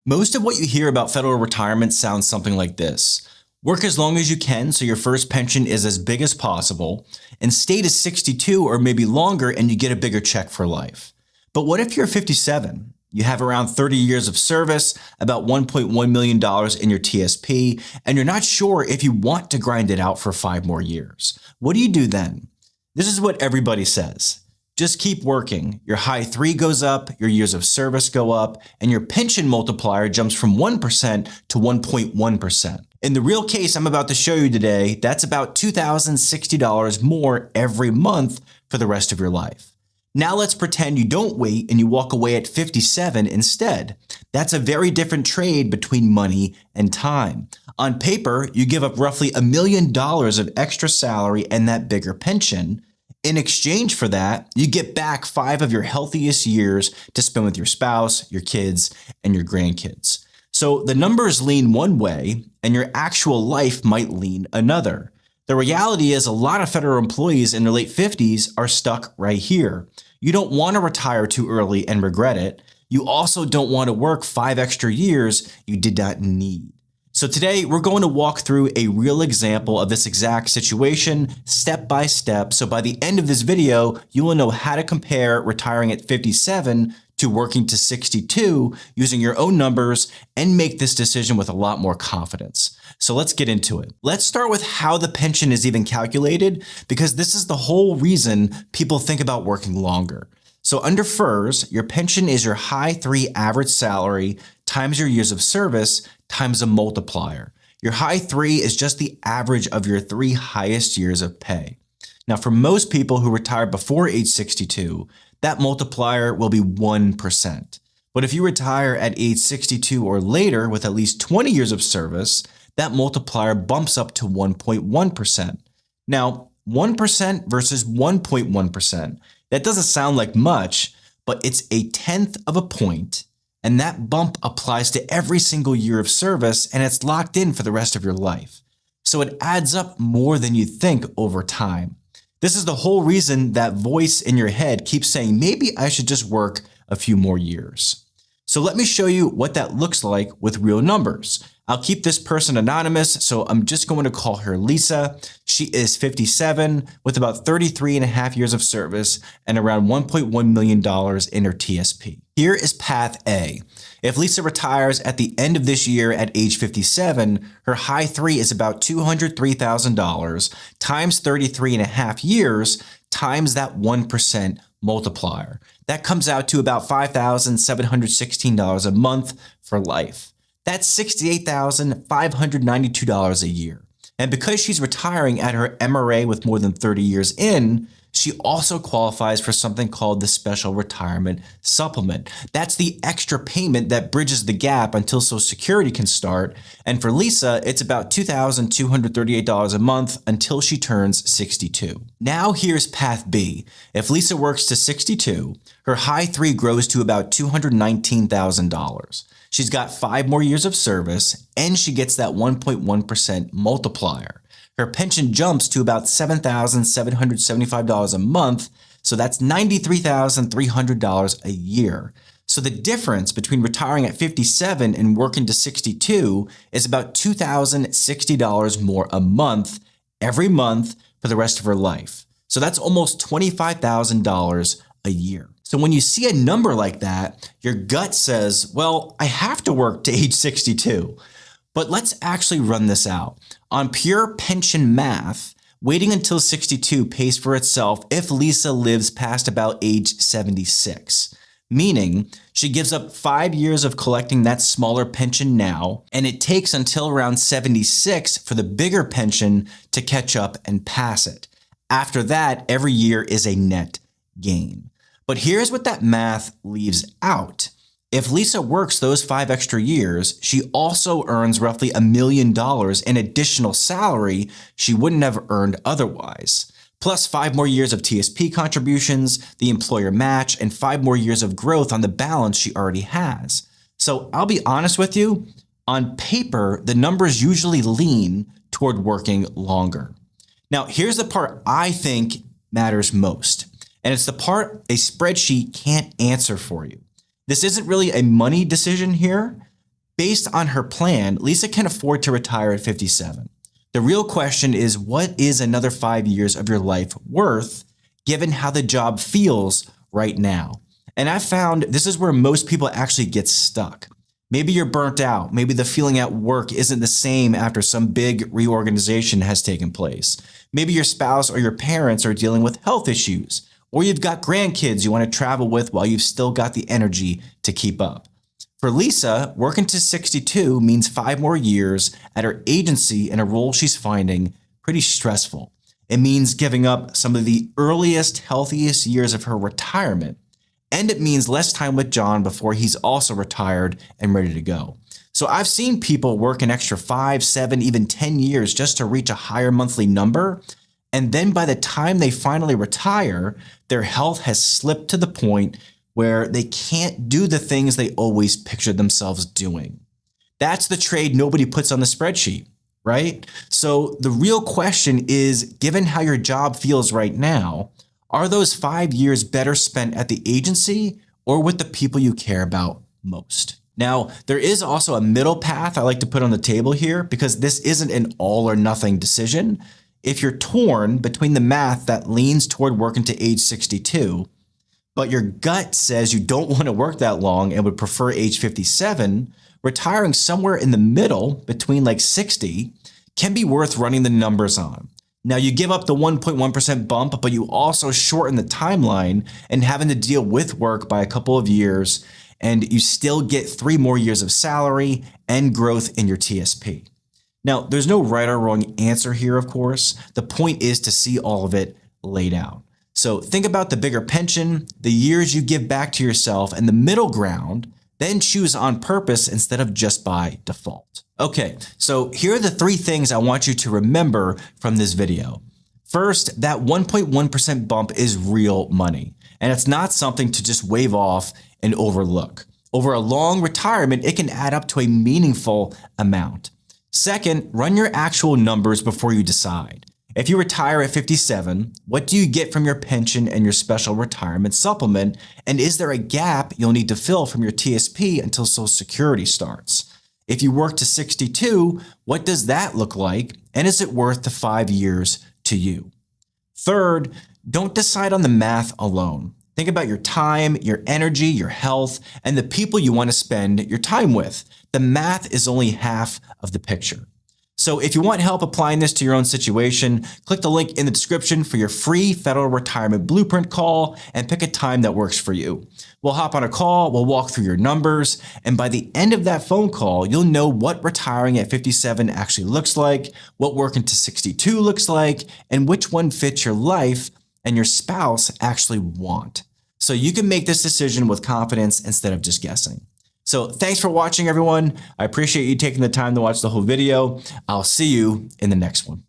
Most of what you hear about federal retirement sounds something like this. Work as long as you can so your first pension is as big as possible, and stay to 62 or maybe longer and you get a bigger check for life. But what if you're 57? You have around 30 years of service, about $1.1 million in your TSP, and you're not sure if you want to grind it out for 5 more years. What do you do then? This is what everybody says. Just keep working. Your high 3 goes up, your years of service go up, and your pension multiplier jumps from 1% to 1.1%. In the real case I'm about to show you today, that's about $2,060 more every month for the rest of your life. Now let's pretend you don't wait and you walk away at 57 instead. That's a very different trade between money and time. On paper, you give up roughly $1 million of extra salary and that bigger pension. In exchange for that, you get back 5 of your healthiest years to spend with your spouse, your kids, and your grandkids. So the numbers lean one way, and your actual life might lean another. The reality is a lot of federal employees in their late 50s are stuck right here. You don't want to retire too early and regret it. You also don't want to work 5 extra years you did not need. So today we're going to walk through a real example of this exact situation step by step. So by the end of this video, you will know how to compare retiring at 57 to working to 62 using your own numbers and make this decision with a lot more confidence. So let's get into it. Let's start with how the pension is even calculated, because this is the whole reason people think about working longer. So under FERS, your pension is your high 3 average salary times your years of service times a multiplier. Your high 3 is just the average of your 3 highest years of pay. Now, for most people who retire before age 62, that multiplier will be 1%. But if you retire at age 62 or later with at least 20 years of service, that multiplier bumps up to 1.1%. Now, 1% versus 1.1%, that doesn't sound like much, but it's a tenth of a point. And that bump applies to every single year of service, and it's locked in for the rest of your life. So it adds up more than you think over time. This is the whole reason that voice in your head keeps saying, maybe I should just work a few more years. So let me show you what that looks like with real numbers. I'll keep this person anonymous, so I'm just going to call her Lisa. She is 57 with about 33 and a half years of service and around $1.1 million in her TSP. Here is path A. If Lisa retires at the end of this year at age 57, her high 3 is about $203,000 times 33 and a half years times that 1% multiplier. That comes out to about $5,716 a month for life. That's $68,592 a year. And because she's retiring at her MRA with more than 30 years in, she also qualifies for something called the Special Retirement Supplement. That's the extra payment that bridges the gap until Social Security can start. And for Lisa, it's about $2,238 a month until she turns 62. Now here's path B. If Lisa works to 62, her high 3 grows to about $219,000. She's got 5 more years of service, and she gets that 1.1% multiplier. Her pension jumps to about $7,775 a month, so that's $93,300 a year. So the difference between retiring at 57 and working to 62 is about $2,060 more a month every month for the rest of her life. So that's almost $25,000 a year. So when you see a number like that, your gut says, well, I have to work to age 62. But let's actually run this out. On pure pension math, waiting until 62 pays for itself if Lisa lives past about age 76. Meaning, she gives up 5 years of collecting that smaller pension now, and it takes until around 76 for the bigger pension to catch up and pass it. After that, every year is a net gain. But here's what that math leaves out. If Lisa works those 5 extra years, she also earns roughly $1 million in additional salary she wouldn't have earned otherwise. Plus 5 more years of TSP contributions, the employer match, and 5 more years of growth on the balance she already has. So I'll be honest with you, on paper, the numbers usually lean toward working longer. Now, here's the part I think matters most, and it's the part a spreadsheet can't answer for you. This isn't really a money decision here. Based on her plan, Lisa can afford to retire at 57. The real question is, what is another 5 years of your life worth, given how the job feels right now? And I found this is where most people actually get stuck. Maybe you're burnt out. Maybe the feeling at work isn't the same after some big reorganization has taken place. Maybe your spouse or your parents are dealing with health issues, or you've got grandkids you want to travel with while you've still got the energy to keep up. For Lisa, working to 62 means 5 more years at her agency in a role she's finding pretty stressful. It means giving up some of the earliest, healthiest years of her retirement. And it means less time with John before he's also retired and ready to go. So I've seen people work an extra 5, 7, even 10 years just to reach a higher monthly number. And then by the time they finally retire, their health has slipped to the point where they can't do the things they always pictured themselves doing. That's the trade nobody puts on the spreadsheet, right? So the real question is, given how your job feels right now, are those 5 years better spent at the agency or with the people you care about most? Now, there is also a middle path I like to put on the table here, because this isn't an all or nothing decision. If you're torn between the math that leans toward working to age 62, but your gut says you don't want to work that long and would prefer age 57, retiring somewhere in the middle between like 60 can be worth running the numbers on. Now, you give up the 1.1% bump, but you also shorten the timeline and having to deal with work by a couple of years, and you still get 3 more years of salary and growth in your TSP. Now, there's no right or wrong answer here, of course. The point is to see all of it laid out. So think about the bigger pension, the years you give back to yourself, and the middle ground, then choose on purpose instead of just by default. Okay, so here are the 3 things I want you to remember from this video. First, that 1.1% bump is real money, and it's not something to just wave off and overlook. Over a long retirement, it can add up to a meaningful amount. Second, run your actual numbers before you decide. If you retire at 57, what do you get from your pension and your special retirement supplement? And is there a gap you'll need to fill from your TSP until Social Security starts? If you work to 62, what does that look like? And is it worth the 5 years to you? Third, don't decide on the math alone. Think about your time, your energy, your health, and the people you want to spend your time with. The math is only half of the picture. So if you want help applying this to your own situation, click the link in the description for your free Federal Retirement Blueprint call and pick a time that works for you. We'll hop on a call, we'll walk through your numbers, and by the end of that phone call, you'll know what retiring at 57 actually looks like, what working to 62 looks like, and which one fits your life and your spouse actually want. So you can make this decision with confidence instead of just guessing. So thanks for watching, everyone. I appreciate you taking the time to watch the whole video. I'll see you in the next one.